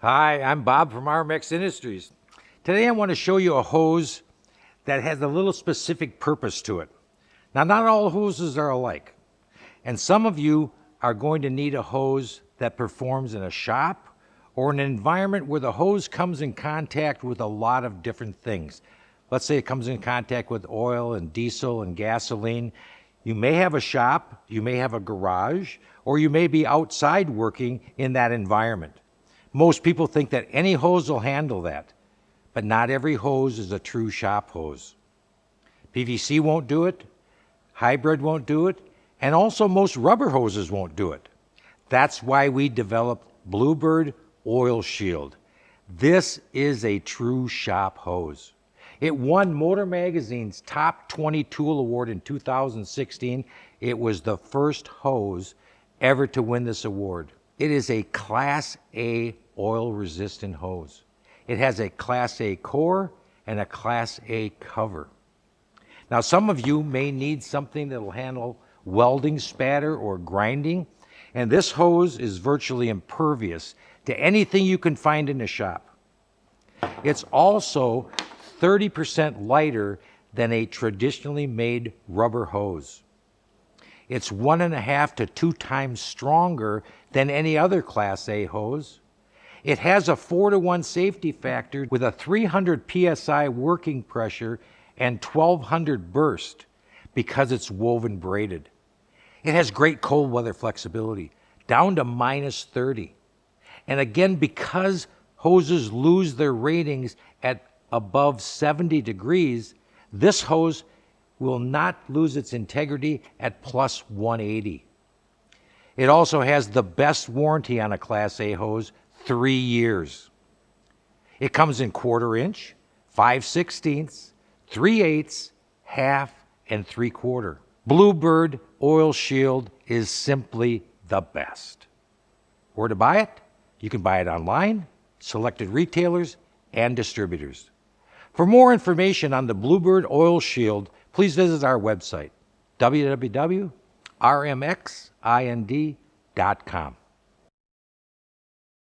Hi, I'm Bob from RMX Industries. Today I want to show you a hose that has a little specific purpose to it. Now, not all hoses are alike, and some of you are going to need a hose that performs in a shop or an environment where the hose comes in contact with a lot of different things. Let's say it comes in contact with oil and diesel and gasoline. You may have a shop, you may have a garage, or you may be outside working in that environment. Most people think that any hose will handle that, but not every hose is a true shop hose. PVC won't do it, hybrid won't do it, and also most rubber hoses won't do it. That's why we developed Bluebird Oil Shield. This is a true shop hose. It won Motor Magazine's Top 20 Tool Award in 2016. It was the first hose ever to win this award. It is a Class A oil-resistant hose. It has a Class A core and a Class A cover. Now, some of you may need something that will handle welding, spatter, or grinding, and this hose is virtually impervious to anything you can find in a shop. It's also 30% lighter than a traditionally made rubber hose. It's 1.5 to 2 times stronger than any other Class A hose. It has a 4-to-1 safety factor with a 300 PSI working pressure and 1200 burst because it's woven braided. It has great cold weather flexibility, down to -30. And again, because hoses lose their ratings at above 70 degrees, this hose will not lose its integrity at +180. It also has the best warranty on a Class A hose, 3 years. It comes in 1/4 inch, 5/16, 3/8, half, and 3/4. Bluebird Oil Shield is simply the best. Where to buy it? You can buy it online, selected retailers, and distributors. For more information on the Bluebird Oil Shield, please visit our website, www.rmxind.com.